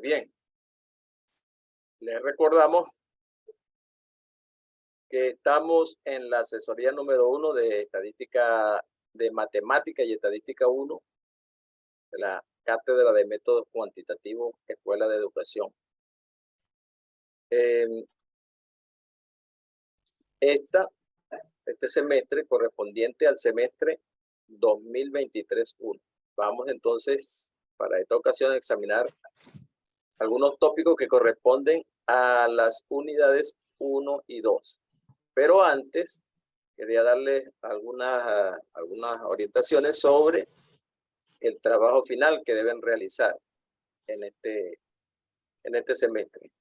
Bien, les recordamos que estamos en la asesoría número 1 de estadística de matemática y estadística 1 de la Cátedra de Métodos Cuantitativos, Escuela de Educación. Em, este semestre correspondiente al semestre 2023-1. Vamos entonces para esta ocasión a examinar algunos tópicos que corresponden a las unidades 1 y 2. Pero antes quería darles algunas orientaciones sobre el trabajo final que deben realizar en este semestre.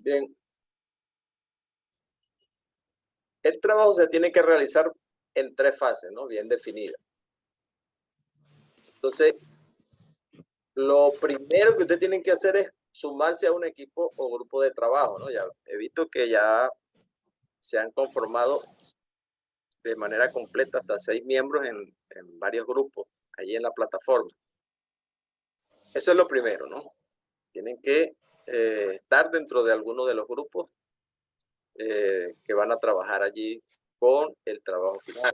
Bien, el trabajo se tiene que realizar en 3 fases, ¿no? Bien definidas. Entonces, lo primero que ustedes tienen que hacer es sumarse a un equipo o grupo de trabajo, ¿no? Ya he visto que ya se han conformado de manera completa hasta 6 miembros en varios grupos allí en la plataforma. Eso es lo primero, ¿no? Tienen que estar dentro de alguno de los grupos que van a trabajar allí con el trabajo final.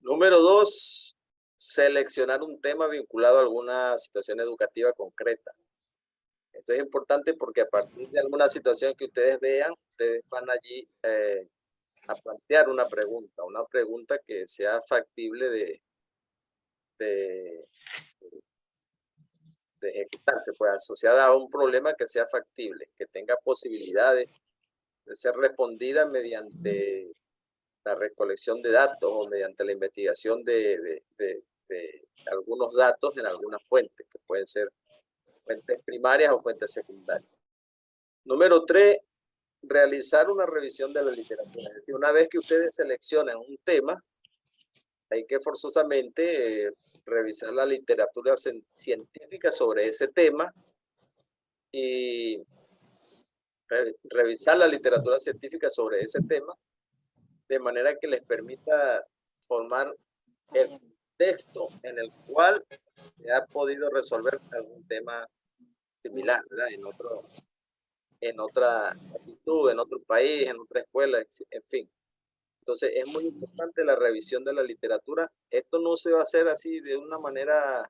Número 2, seleccionar un tema vinculado a alguna situación educativa concreta. Esto es importante porque a partir de alguna situación que ustedes vean, ustedes van allí a plantear una pregunta que sea factible de, de ejecutarse, pues asociada a un problema que sea factible, que tenga posibilidades de ser respondida mediante la recolección de datos o mediante la investigación de algunos datos en algunas fuentes, que pueden ser fuentes primarias o fuentes secundarias. Número 3, realizar una revisión de la literatura. Es decir, una vez que ustedes seleccionan un tema, hay que forzosamente revisar la literatura científica sobre ese tema y revisar la literatura científica sobre ese tema de manera que les permita formar el texto en el cual se ha podido resolver algún tema similar, ¿verdad? En otra actitud, en otro país, en otra escuela, en fin. Entonces es muy importante la revisión de la literatura. Esto no se va a hacer así de una manera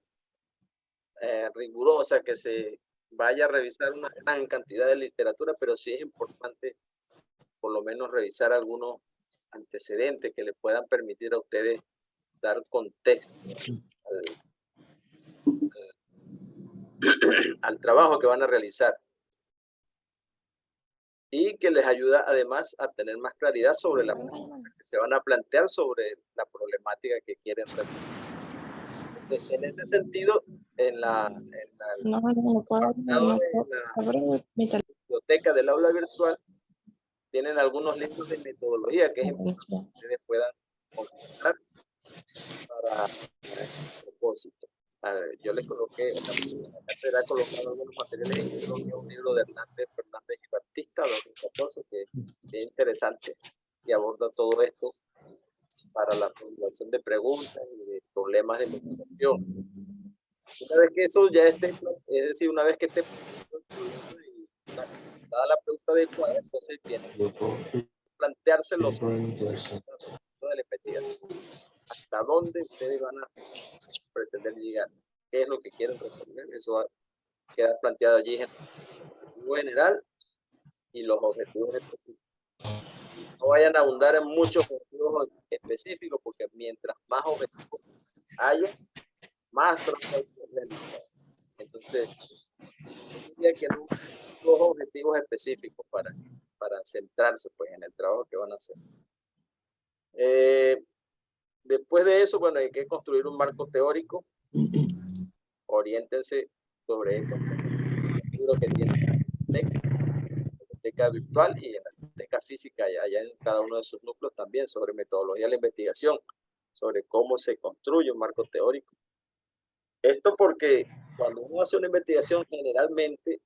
rigurosa, que se vaya a revisar una gran cantidad de literatura, pero sí es importante por lo menos revisar algunos antecedentes que le puedan permitir a ustedes dar contexto al trabajo que van a realizar y que les ayuda además a tener más claridad sobre las preguntas que se van a plantear sobre la problemática que quieren resolver. En ese sentido, en la biblioteca del aula virtual tienen algunos libros de metodología que es importante que ustedes puedan consultar para este propósito. Yo les coloqué, en la cátedra he colocado algunos materiales y creo que un libro de Hernández, Fernández y Batista, 2014, que es interesante y aborda todo esto para la formulación de preguntas y de problemas de investigación. Una vez que eso ya esté, es decir, una vez que esté y dada la pregunta adecuada, entonces viene plantearse los de la investigación. ¿Hasta dónde ustedes van a pretender llegar? ¿Qué es lo que quieren resolver? Eso queda planteado allí el objetivo general y los objetivos específicos. No vayan a abundar en muchos objetivos específicos, porque mientras más objetivos haya, más trabajo hay que realizar. Entonces, yo diría que no, dos objetivos específicos para centrarse pues, en el trabajo que van a hacer. Después de eso, bueno, hay que construir un marco teórico. Oriéntense sobre esto. El libro que tiene la biblioteca virtual y en la biblioteca física, allá en cada uno de sus núcleos también, sobre metodología de la investigación, sobre cómo se construye un marco teórico. Esto porque cuando uno hace una investigación, generalmente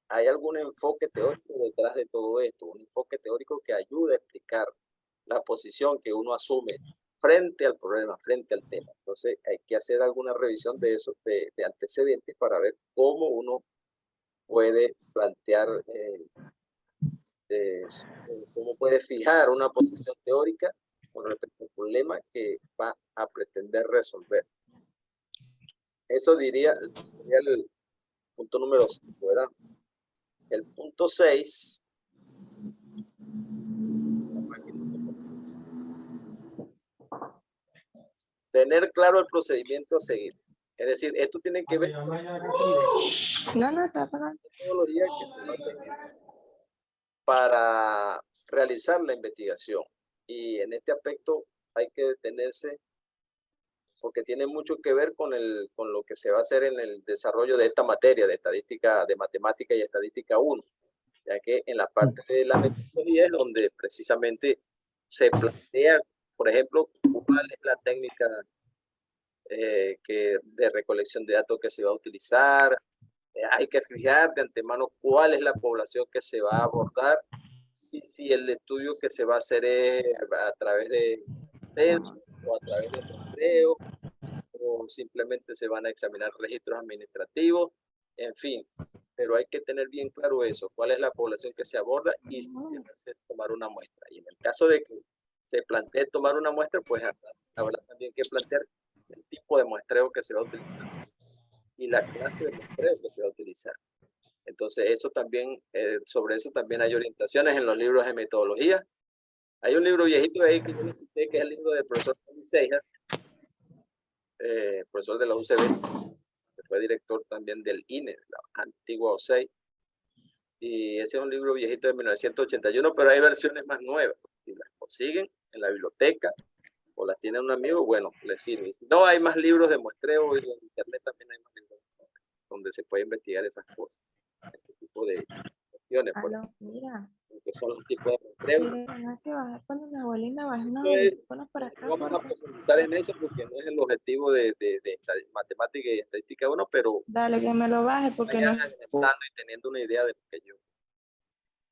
hay algún enfoque teórico detrás de todo esto, un enfoque teórico que ayuda a explicar la posición que uno asume frente al problema, frente al tema. Entonces hay que hacer alguna revisión de eso, de antecedentes, para ver cómo uno puede plantear, cómo puede fijar una posición teórica con respecto al problema que va a pretender resolver. Eso sería el punto número 5, ¿verdad? El punto 6. Tener claro el procedimiento a seguir. Es decir, esto tiene que ver con la metodología que se va a seguir para realizar la investigación. Y en este aspecto hay que detenerse porque tiene mucho que ver con lo que se va a hacer en el desarrollo de esta materia de estadística, de matemática y estadística 1, ya que en la parte de la metodología es donde precisamente se plantea, por ejemplo, cuál es la técnica de recolección de datos que se va a utilizar. Hay que fijar de antemano cuál es la población que se va a abordar y si el estudio que se va a hacer es a través de censo o a través de rastreo o simplemente se van a examinar registros administrativos, en fin. Pero hay que tener bien claro eso, cuál es la población que se aborda y si se va a hacer tomar una muestra. Y en el caso de que se plantee tomar una muestra, pues habrá también que plantear el tipo de muestreo que se va a utilizar y la clase de muestreo que se va a utilizar. Entonces, eso también, sobre eso también hay orientaciones en los libros de metodología. Hay un libro viejito de ahí que yo les cité, que es el libro del profesor Seijas, profesor de la UCB, que fue director también del INE, la antigua OSEI. Y ese es un libro viejito de 1981, pero hay versiones más nuevas. Si las consiguen en la biblioteca o las tiene un amigo, bueno, les sirve. Si no, hay más libros de muestreo y en internet también hay más libros donde se puede investigar esas cosas, este tipo de cuestiones, Mira. que son los tipos de muestreo. Vamos a profundizar en eso porque no es el objetivo de matemática y estadística 1, pero dale que me lo baje porque no y teniendo una idea de lo que yo.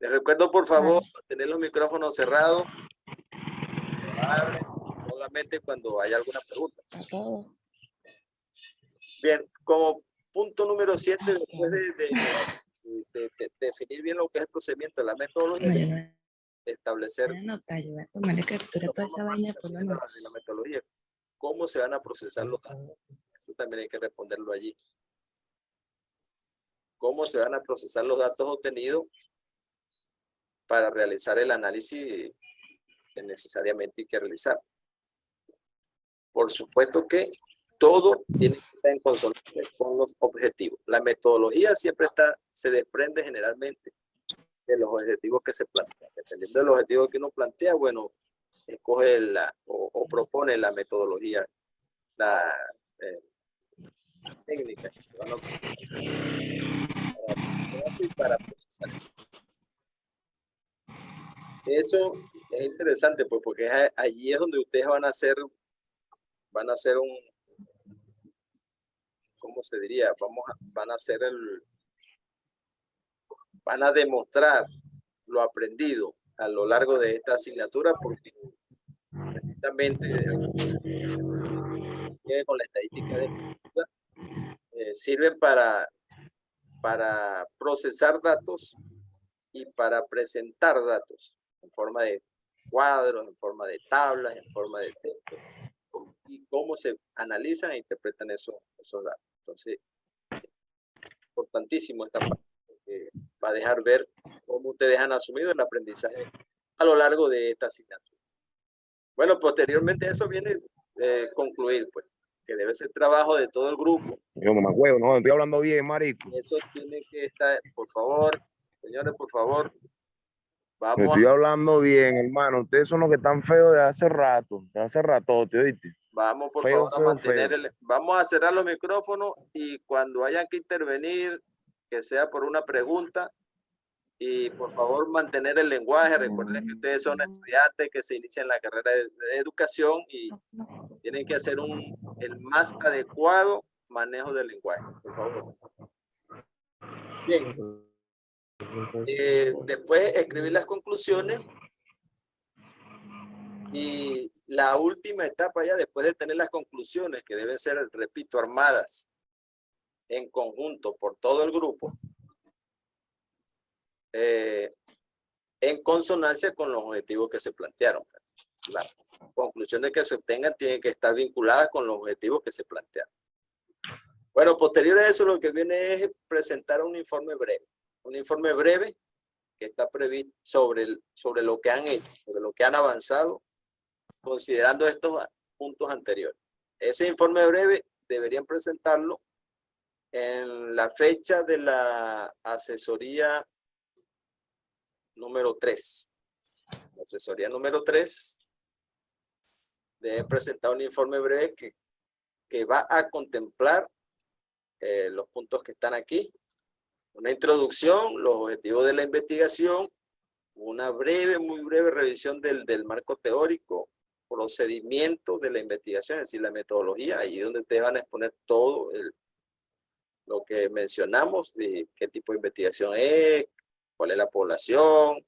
Les recuerdo, por favor, tener los micrófonos cerrados. Abren solamente cuando haya alguna pregunta. Bien, como punto número 7, después de definir bien lo que es el procedimiento de la metodología, establecer de la metodología, cómo se van a procesar los datos. Eso también hay que responderlo allí. ¿Cómo se van a procesar los datos obtenidos para realizar el análisis que necesariamente hay que realizar? Por supuesto que todo tiene que estar en consonancia con los objetivos. La metodología siempre se desprende generalmente de los objetivos que se plantean. Dependiendo del objetivo que uno plantea, bueno, escoge o propone la metodología, la técnica que van a utilizar para procesar eso. Eso es interesante, pues, porque allí es donde ustedes van a hacer un, ¿cómo se diría? Van a demostrar lo aprendido a lo largo de esta asignatura, porque precisamente con la estadística sirven para procesar datos y para presentar datos en forma de cuadros, en forma de tablas, en forma de texto, y cómo se analizan e interpretan esos datos. Entonces, importantísimo esta parte, porque va a dejar ver cómo ustedes han asumido el aprendizaje a lo largo de esta asignatura. Bueno, posteriormente eso viene concluir, pues, que debe ser trabajo de todo el grupo. Yo me acuerdo, no, estoy hablando bien, marico. Eso tiene que estar, por favor, señores, por favor. Vamos Estoy hablando bien, hermano. Ustedes son los que están feos de hace rato, ¿oíste? Vamos, por Feo, favor, a feo, mantener feo. vamos a cerrar los micrófonos y cuando hayan que intervenir, que sea por una pregunta, y por favor mantener el lenguaje. Recuerden que ustedes son estudiantes que se inician la carrera de educación y tienen que hacer el más adecuado manejo del lenguaje, por favor. Bien. Después escribir las conclusiones y la última etapa ya después de tener las conclusiones, que deben ser, repito, armadas en conjunto por todo el grupo, en consonancia con los objetivos que se plantearon. Las conclusiones que se obtengan tienen que estar vinculadas con los objetivos que se plantearon. Bueno, posterior a eso lo que viene es presentar un informe breve. Un informe breve que está previsto sobre lo que han hecho, sobre lo que han avanzado, considerando estos puntos anteriores. Ese informe breve deberían presentarlo en la fecha de la asesoría número 3. La asesoría número 3 deben presentar un informe breve que va a contemplar los puntos que están aquí. Una introducción, los objetivos de la investigación, una breve, muy breve revisión del marco teórico, procedimiento de la investigación, es decir, la metodología, ahí donde ustedes van a exponer todo lo que mencionamos, de qué tipo de investigación es, cuál es la población,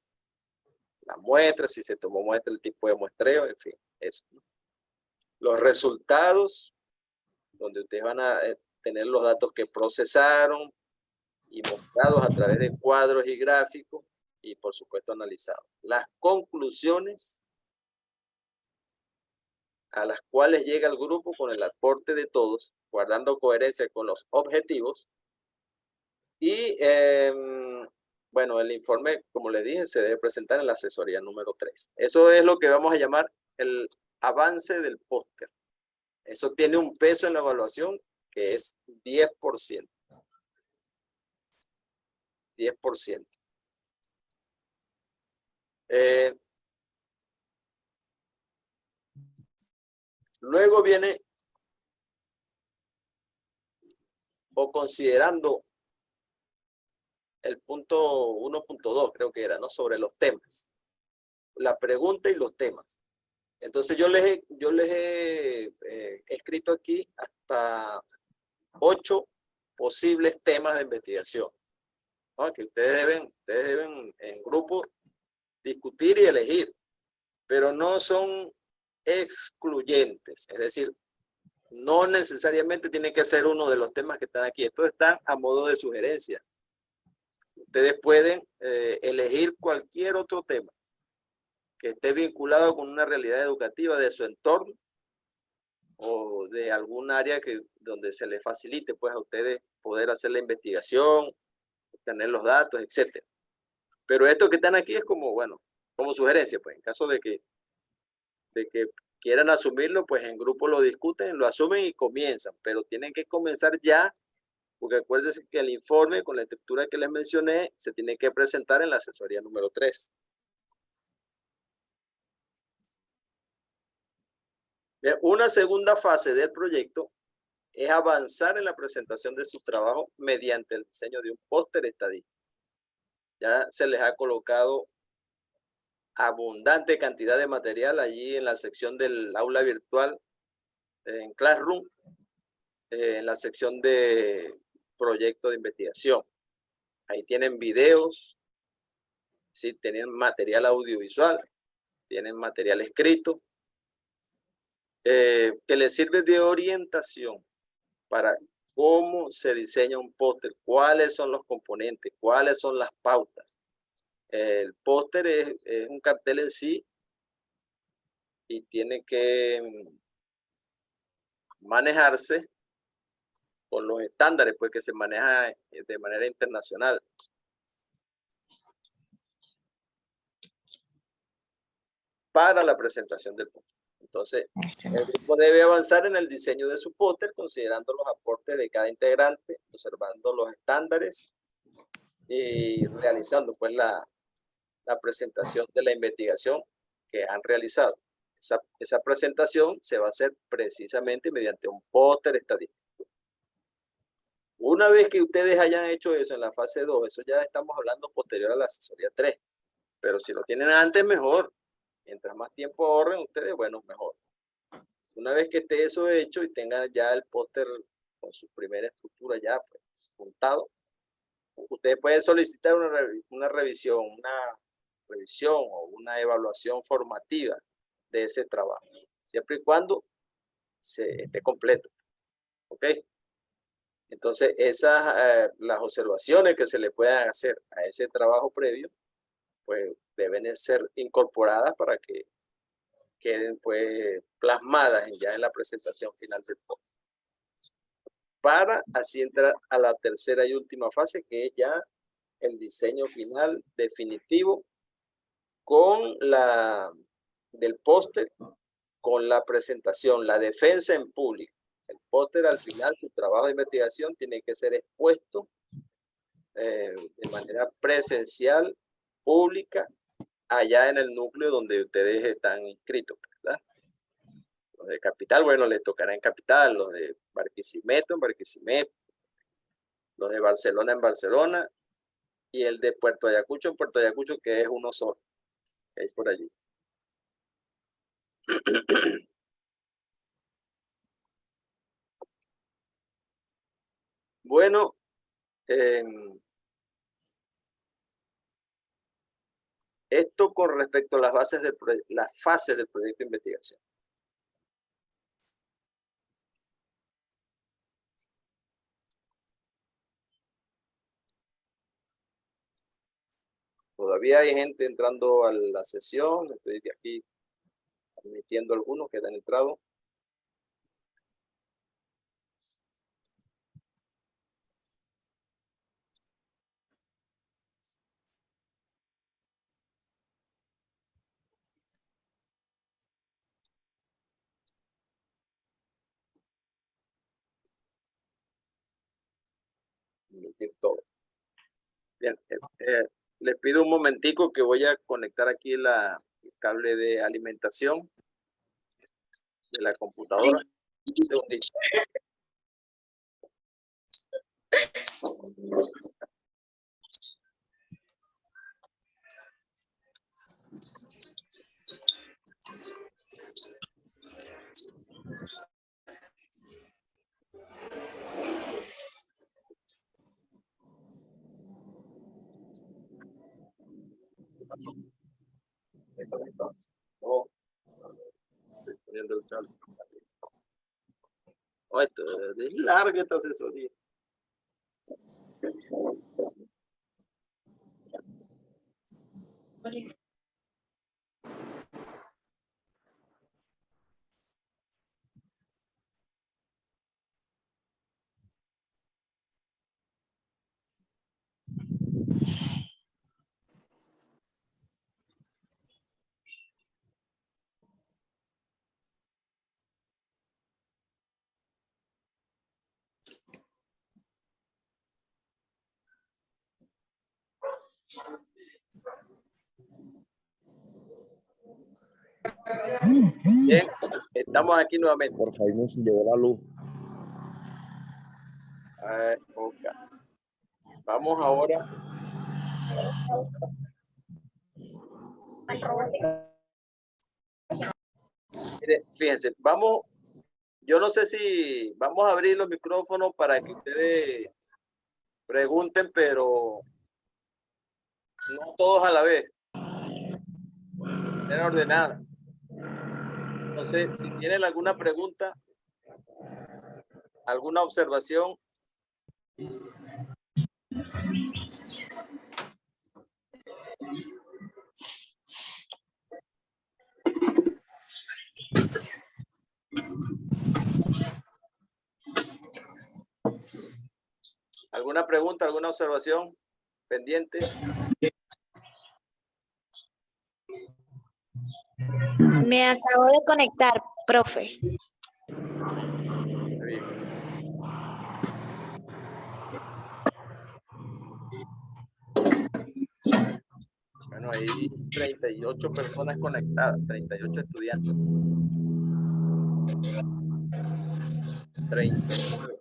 la muestra, si se tomó muestra, el tipo de muestreo, en fin, eso. Los resultados, donde ustedes van a tener los datos que procesaron y mostrados a través de cuadros y gráficos y por supuesto analizados. Las conclusiones a las cuales llega el grupo con el aporte de todos, guardando coherencia con los objetivos. Y bueno, el informe, como les dije, se debe presentar en la asesoría número 3. Eso es lo que vamos a llamar el avance del póster. Eso tiene un peso en la evaluación que es 10%. 10%. Luego viene, o considerando el punto 1.2, creo que era, ¿no? Sobre los temas. La pregunta y los temas. Entonces yo les he escrito aquí hasta 8 posibles temas de investigación, ¿no? Que ustedes deben en grupo discutir y elegir, pero no son excluyentes, es decir, no necesariamente tiene que ser uno de los temas que están aquí. Estos están a modo de sugerencia. Ustedes pueden elegir cualquier otro tema que esté vinculado con una realidad educativa de su entorno o de algún área donde se les facilite pues a ustedes poder hacer la investigación, obtener los datos, etc. Pero estos que están aquí es como, bueno, como sugerencia, pues en caso de que quieran asumirlo, pues en grupo lo discuten, lo asumen y comienzan, pero tienen que comenzar ya, porque acuérdense que el informe con la estructura que les mencioné se tiene que presentar en la asesoría número 3. Una segunda fase del proyecto es avanzar en la presentación de sus trabajos mediante el diseño de un póster estadístico. Ya se les ha colocado abundante cantidad de material allí en la sección del aula virtual, en Classroom, en la sección de proyecto de investigación. Ahí tienen videos, sí, tienen material audiovisual, tienen material escrito, que les sirve de orientación para cómo se diseña un póster, cuáles son los componentes, cuáles son las pautas. El póster es un cartel en sí y tiene que manejarse con los estándares pues, que se manejan de manera internacional. Para la presentación del póster. Entonces, el grupo debe avanzar en el diseño de su póster, considerando los aportes de cada integrante, observando los estándares y realizando pues la presentación de la investigación que han realizado. Esa presentación se va a hacer precisamente mediante un póster estadístico. Una vez que ustedes hayan hecho eso en la fase 2, eso ya estamos hablando posterior a la asesoría 3, pero si lo tienen antes, mejor. Mientras más tiempo ahorren ustedes, bueno, mejor. Una vez que esté eso hecho y tengan ya el póster con su primera estructura ya pues, juntado, ustedes pueden solicitar una revisión o una evaluación formativa de ese trabajo, siempre y cuando se esté completo. ¿Ok? Entonces, las observaciones que se le puedan hacer a ese trabajo previo, pues deben ser incorporadas para que queden pues plasmadas ya en la presentación final del póster. Para así entrar a la tercera y última fase, que es ya el diseño final definitivo del póster, con la presentación, la defensa en público. El póster al final, su trabajo de investigación tiene que ser expuesto de manera presencial, pública, allá en el núcleo donde ustedes están inscritos, ¿verdad? Los de Capital, bueno, les tocará en Capital, los de Barquisimeto en Barquisimeto, los de Barcelona en Barcelona, y el de Puerto Ayacucho en Puerto Ayacucho, que es uno solo, que hay por allí. Bueno, esto con respecto a las fases del proyecto de investigación. Todavía hay gente entrando a la sesión, estoy de aquí admitiendo algunos que han entrado. Todo. Bien, les pido un momentico que voy a conectar aquí el cable de alimentación de la computadora. Un segundito. Oh, estoy poniendo el cable. Oh, esto es larga esta asesoría. Bien, estamos aquí nuevamente. Por favor, se llevó la luz. Okay. Vamos ahora. Mire, fíjense, yo no sé si vamos a abrir los micrófonos para que ustedes pregunten, pero no todos a la vez. De manera ordenada. No sé si tienen alguna pregunta, alguna observación. ¿Alguna pregunta, alguna observación pendiente? Me acabo de conectar, profe. Muy bien. Bueno, hay 38 personas conectadas, 38 estudiantes. 39.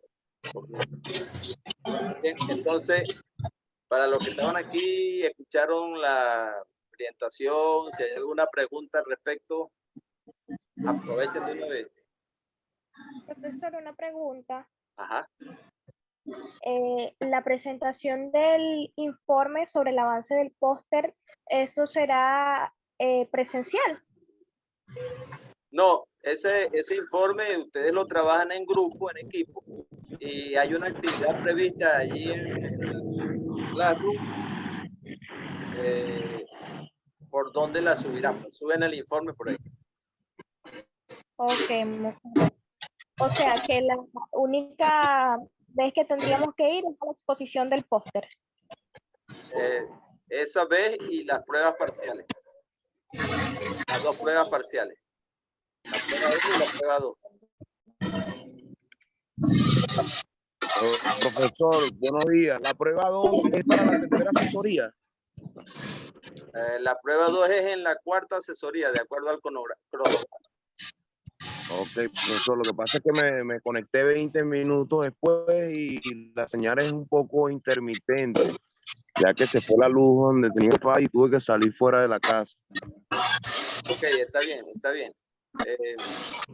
Bien, entonces, para los que estaban aquí, escucharon la orientación, si hay alguna pregunta al respecto, aprovechen de una vez. Profesor, una pregunta. Ajá. La presentación del informe sobre el avance del póster, ¿esto será presencial? No, ese informe ustedes lo trabajan en grupo, en equipo, y hay una actividad prevista allí en el Classroom, por donde la subirán. Pues, suben el informe por ahí. Ok. O sea que la única vez que tendríamos que ir es a la exposición del póster. Esa vez y las pruebas parciales. Las dos pruebas parciales. La prueba 1 y la prueba 2. Profesor, buenos días. La prueba 2 es para la tercera asesoría. La prueba 2 es en la cuarta asesoría, de acuerdo al cronograma. Ok, profesor, lo que pasa es que me conecté 20 minutos después y la señal es un poco intermitente, ya que se fue la luz donde tenía y tuve que salir fuera de la casa. Ok, está bien, está bien.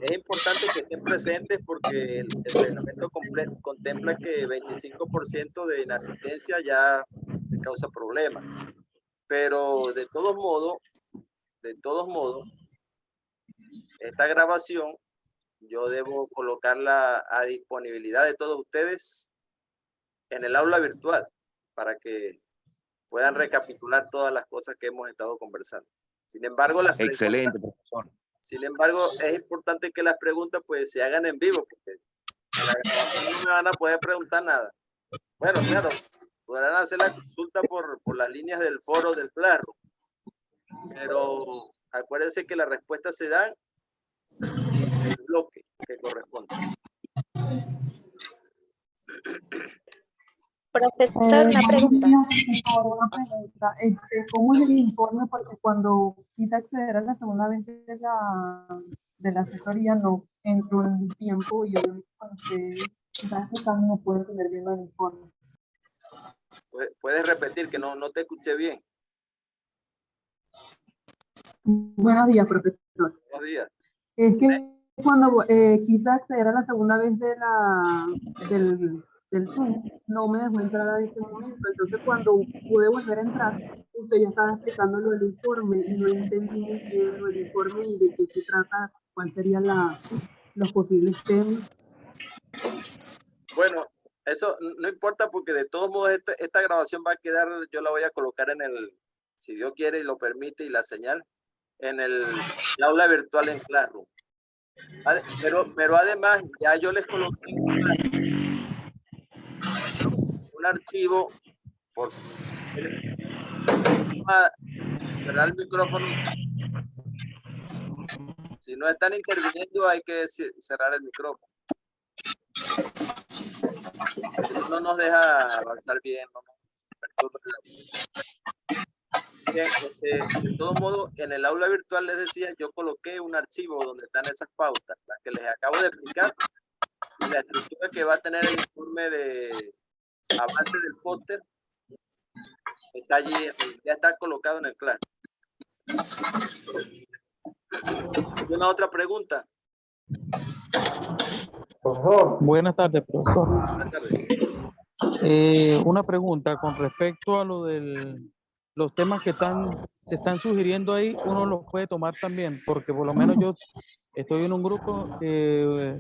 Es importante que estén presentes porque el reglamento contempla que 25% de inasistencia ya te causa problemas. Pero de todos modos, esta grabación yo debo colocarla a disponibilidad de todos ustedes en el aula virtual para que puedan recapitular todas las cosas que hemos estado conversando. Sin embargo, Excelente, profesor. Sin embargo, es importante que las preguntas pues se hagan en vivo, porque en la grabación no me van a poder preguntar nada. Bueno, claro, podrán hacer la consulta por las líneas del foro del Classroom, pero acuérdense que las respuestas se dan en el bloque que corresponde. Profesor, una pregunta. ¿Cómo es el informe? Porque cuando quise acceder a la segunda vez de la asesoría, no entró en el tiempo y yo quizás no puedo tener bien el informe. ¿Puedes repetir que no te escuché bien? Buenos días, profesor. Buenos días. Es que cuando quise acceder a la segunda vez del Zoom, no me dejó entrar a ese momento. Entonces, cuando pude volver a entrar, usted ya estaba explicando lo del informe y no entendí muy bien lo del informe y de qué se trata, cuáles serían los posibles temas. Bueno, eso no importa porque de todos modos esta grabación va a quedar, yo la voy a colocar en el, si Dios quiere y lo permite y la señal, en el aula virtual en Classroom. Pero además ya yo les coloqué un archivo por cerrar el micrófono. Si no están interviniendo hay que cerrar el micrófono. No nos deja avanzar bien, no nos perturba Bien, de todos modos, en el aula virtual les decía, yo coloqué un archivo donde están esas pautas, las que les acabo de explicar, y la estructura que va a tener el informe de avance del póster está allí, ya está colocado en el claro. ¿Alguna otra pregunta? Profesor. Buenas tardes, profesor. Buenas tardes. Una pregunta con respecto a lo del los temas que se están sugiriendo ahí, uno los puede tomar también, porque por lo menos yo estoy en un grupo que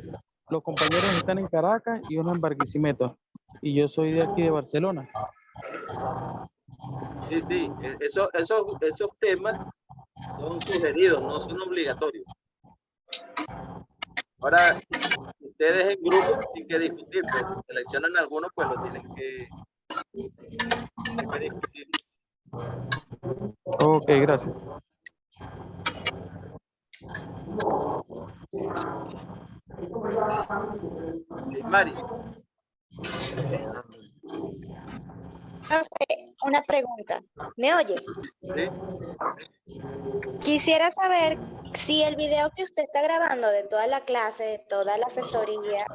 los compañeros están en Caracas y uno en Barquisimeto, y yo soy de aquí de Barcelona. Sí, sí, esos temas son sugeridos, no son obligatorios. Ahora, ustedes en grupo tienen que discutir, pues si seleccionan algunos, pues lo tienen que Hay que discutir. Ok, gracias. Maris, Profe, una pregunta. ¿Me oye? ¿sí? Quisiera saber si el video que usted está grabando de toda la clase, de toda la asesoría,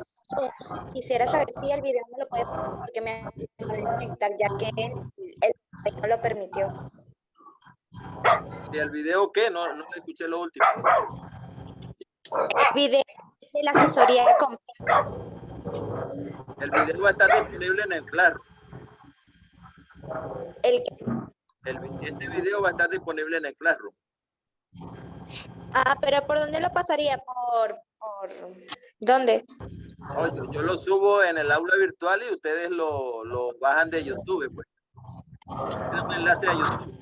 quisiera saber si el video me lo puede poner porque me acabo de conectar ya que el no lo permitió. ¿Y el video qué? No le escuché lo último. El video de la asesoría completa. El video va a estar disponible en el Claro. Este video va a estar disponible en el Classroom. Pero ¿por dónde lo pasaría? ¿Por dónde? Oh, yo lo subo en el aula virtual y ustedes lo bajan de YouTube, pues. Es un enlace a YouTube.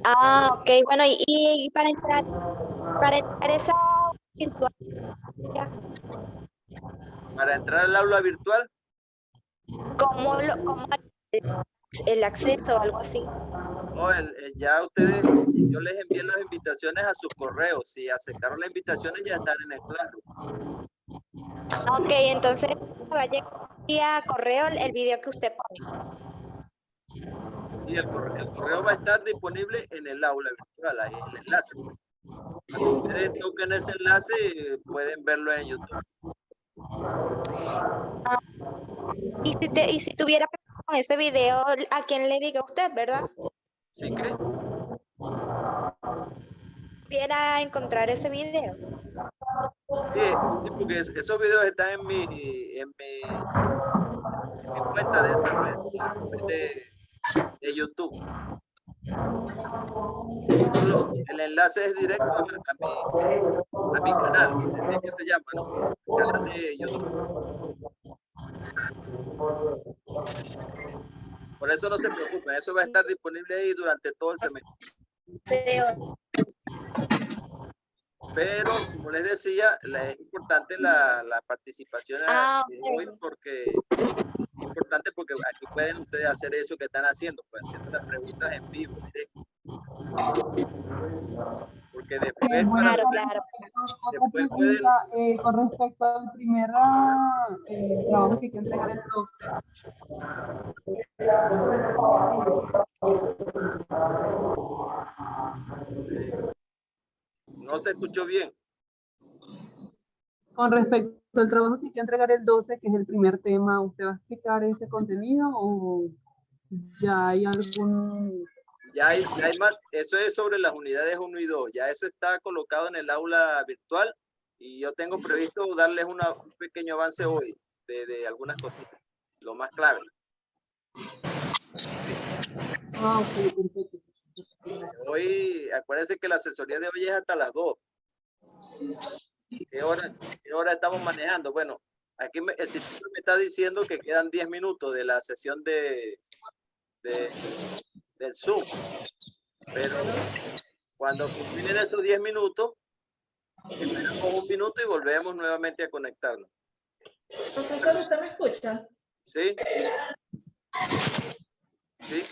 Ok, bueno, y para entrar esa virtual, Para entrar al aula virtual, ¿cómo el acceso o algo así? ya ustedes, yo les envié las invitaciones a sus correos. Si aceptaron las invitaciones, ya están en el Classroom. Ok, entonces va a llegar vía correo el video que usted pone. Y el correo va a estar disponible en el aula virtual, ahí el enlace. Cuando ustedes toquen ese enlace, pueden verlo en YouTube. Y si tuviera con ese video, ¿a quién le diga usted, verdad? ¿Sí que? ¿Pudiera encontrar ese video? Sí, porque esos videos están en mi cuenta de esa red, la red de YouTube. El enlace es directo a mi canal, así que se llama, ¿no? El canal de YouTube. Por eso no se preocupen, eso va a estar disponible ahí durante todo el semestre. Pero, como les decía, es importante la participación de hoy porque es importante porque aquí pueden ustedes hacer eso que están haciendo, pues haciendo las preguntas en vivo, directo. Porque después, Claro. después Otra pregunta, con respecto al primer trabajo que hay que entregar el 12. No se escuchó bien. Con respecto al trabajo que hay que entregar el 12, que es el primer tema, ¿usted va a explicar ese contenido o ya hay algún...? Ya hay más, eso es sobre las unidades 1 y 2, ya eso está colocado en el aula virtual y yo tengo previsto darles un pequeño avance hoy de algunas cositas, lo más clave. Ok, perfecto. Hoy, acuérdense que la asesoría de hoy es hasta las 2. ¿Qué hora estamos manejando? Bueno, aquí el sistema me está diciendo que quedan 10 minutos de la sesión del Zoom. Pero cuando culminen esos 10 minutos, esperamos un minuto y volvemos nuevamente a conectarnos. Profesor, ¿usted me escucha? ¿Sí? ¿Sí?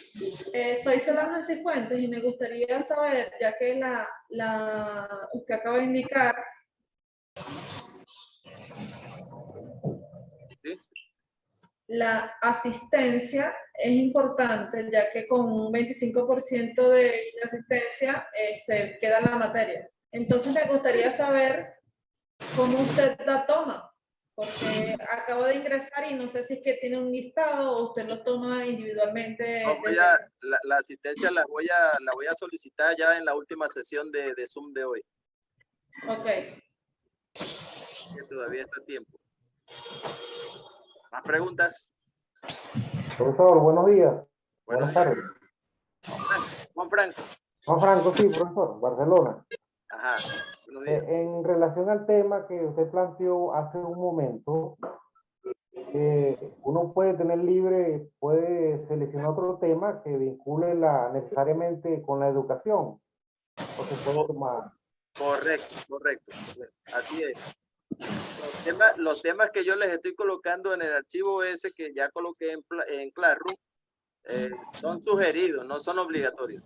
Soy Solange Cifuentes y me gustaría saber, ya que usted acaba de indicar ¿Sí? la asistencia es importante, ya que con un 25% de asistencia se queda la materia. Entonces me gustaría saber cómo usted la toma, porque acabo de ingresar y no sé si es que tiene un listado o usted lo toma individualmente. No, la asistencia la voy a solicitar ya en la última sesión de Zoom de hoy. Ok. Que todavía está a tiempo. ¿Más preguntas? Profesor, buenos días. Buenas tardes. Juan Franco. Juan Franco, sí, profesor, Barcelona. Ajá. Buenos días. En relación al tema que usted planteó hace un momento, uno puede tener libre, puede seleccionar otro tema que vincule necesariamente con la educación. O se puede tomar. Correcto. Así es. Los temas que yo les estoy colocando en el archivo ese que ya coloqué en Classroom Son sugeridos, no son obligatorios.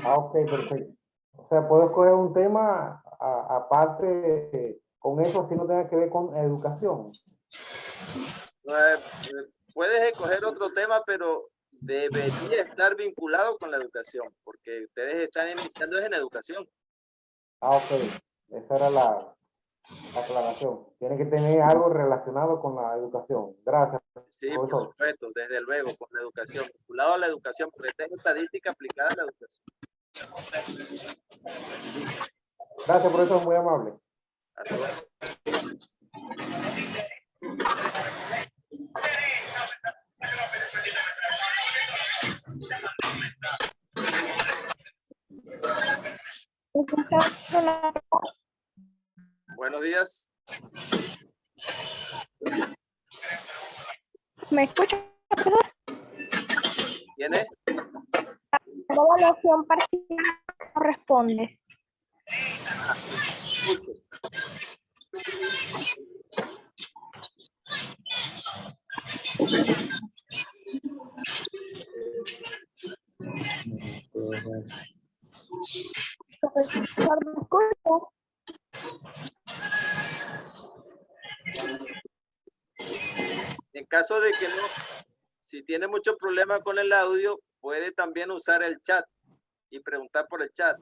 Ah, ok, perfecto. O sea, puedo escoger un tema aparte con eso, así no tenga que ver con educación. Puedes escoger otro tema, pero debería estar vinculado con la educación, porque ustedes están iniciando en educación. Ah, ok. Esa era la aclaración. Tiene que tener algo relacionado con la educación. Gracias, Sí, por profesor. supuesto, desde luego, con la educación, vinculado a la educación, porque esta es estadística aplicada a la educación. Gracias, profesor, muy amable. A su orden. Buenos días. ¿Me escuchan? ¿Quién es? La evaluación parcial corresponde. Escucho. Profesor, ¿me escucha? En caso de que no, si tiene mucho problema con el audio, puede también usar el chat y preguntar por el chat.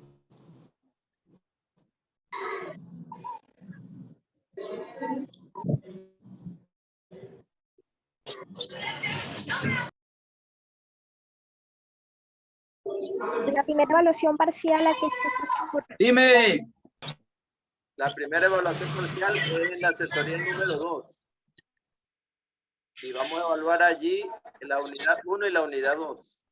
La primera evaluación parcial a que Dime. La primera evaluación parcial es en la asesoría número 2. Y vamos a evaluar allí en la unidad 1 y la unidad 2.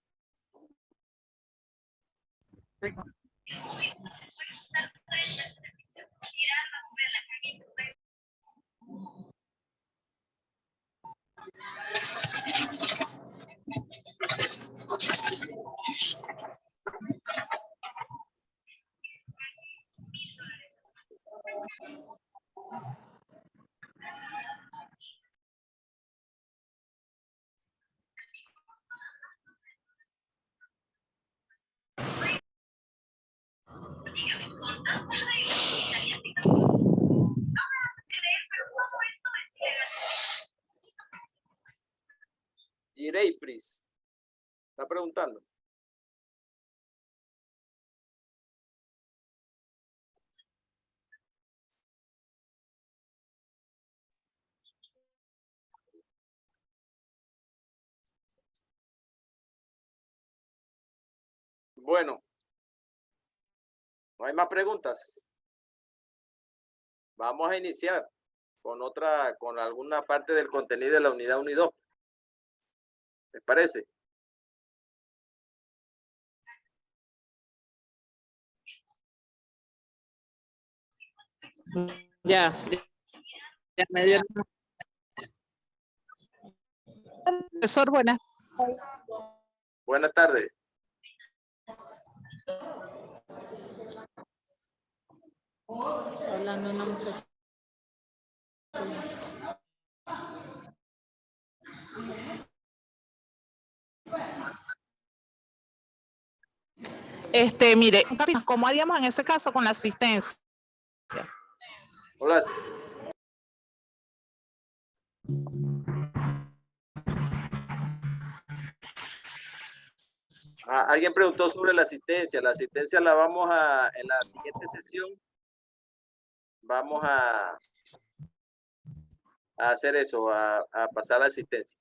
Gireifris. ¿Está preguntando? Bueno. ¿No hay más preguntas? Vamos a iniciar con alguna parte del contenido de la unidad 1 y 2. ¿Les parece? Ya me dio. Profesor, buenas. Buenas tardes. Hablando una muchacha. Mire, ¿cómo haríamos en ese caso con la asistencia? Hola. Alguien preguntó sobre la asistencia. La asistencia la vamos en la siguiente sesión, vamos a hacer eso, a pasar la asistencia.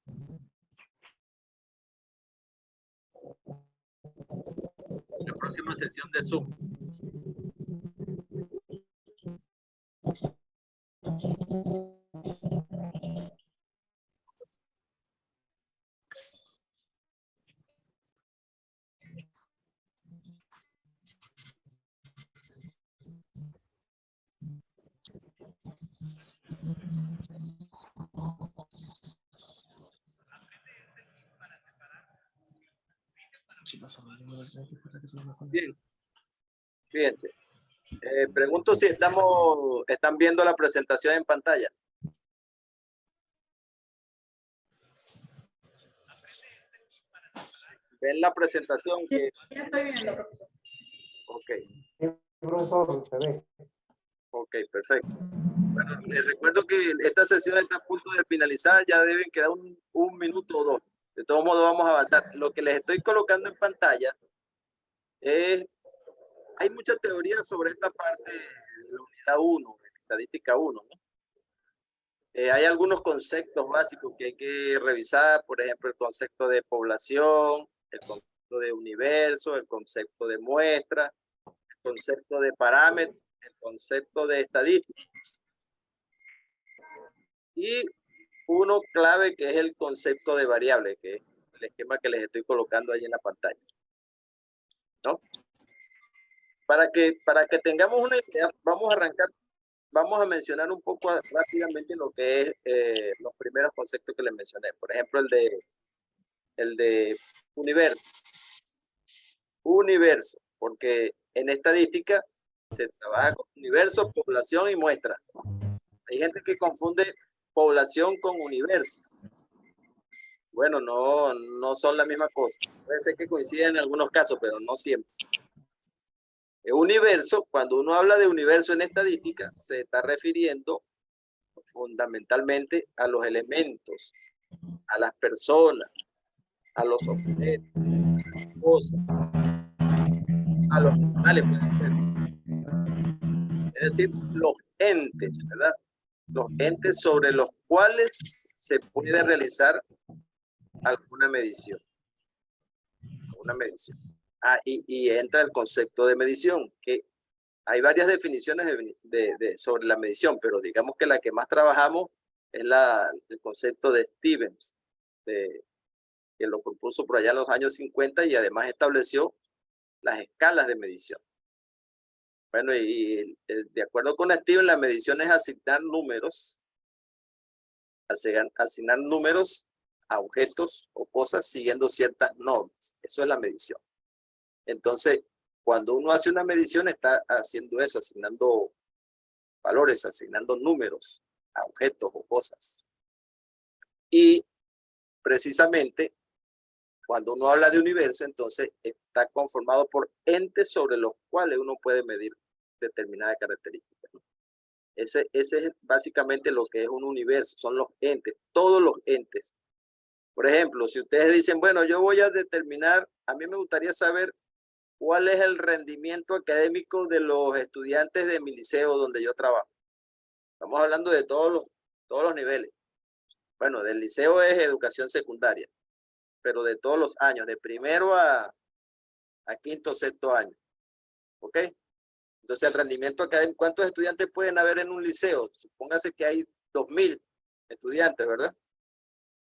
La próxima sesión de Zoom. Bien. Fíjense. Pregunto si están viendo la presentación en pantalla. ven la presentación Sí, que... ya estoy viendo, profesor. Ok, Sí, profesor, se ve. ok, perfecto. Bueno, les recuerdo que esta sesión está a punto de finalizar, ya deben quedar un minuto o dos. De todos modos vamos a avanzar. Lo que les estoy colocando en pantalla es, hay mucha teoría sobre esta parte de la unidad 1, estadística 1, ¿no? Hay algunos conceptos básicos que hay que revisar, por ejemplo, el concepto de población, el concepto de universo, el concepto de muestra, el concepto de parámetro, el concepto de estadística. Y uno clave que es el concepto de variable, que es el esquema que les estoy colocando ahí en la pantalla, ¿no? Para que tengamos una idea, vamos a arrancar, vamos a mencionar un poco rápidamente lo que es los primeros conceptos que les mencioné. Por ejemplo, el de universo. Universo, porque en estadística se trabaja con universo, población y muestra. Hay gente que confunde población con universo. Bueno, no son la misma cosa. Puede ser que coinciden en algunos casos, pero no siempre. El universo, cuando uno habla de universo en estadística, se está refiriendo fundamentalmente a los elementos, a las personas, a los objetos, a las cosas, a los animales, puede ser. Es decir, los entes, ¿verdad? Los entes sobre los cuales se puede realizar alguna medición. Una medición. Y entra el concepto de medición, que hay varias definiciones sobre la medición, pero digamos que la que más trabajamos es el concepto de Stevens, que lo propuso por allá en los años 50 y además estableció las escalas de medición. Bueno, de acuerdo con Stevens, la medición es asignar números a objetos o cosas siguiendo ciertas normas. Eso es la medición. Entonces, cuando uno hace una medición, está haciendo eso, asignando valores, asignando números a objetos o cosas. Y precisamente, cuando uno habla de universo, entonces está conformado por entes sobre los cuales uno puede medir determinadas características, ¿no? Ese es básicamente lo que es un universo, son los entes, todos los entes. Por ejemplo, si ustedes dicen, bueno, yo voy a determinar, a mí me gustaría saber cuál es el rendimiento académico de los estudiantes de mi liceo donde yo trabajo. Estamos hablando de todos los niveles. Bueno, del liceo es educación secundaria, pero de todos los años, de primero a quinto, sexto año. ¿Ok? Entonces, el rendimiento académico, ¿cuántos estudiantes pueden haber en un liceo? Supóngase que hay 2000 estudiantes, ¿verdad?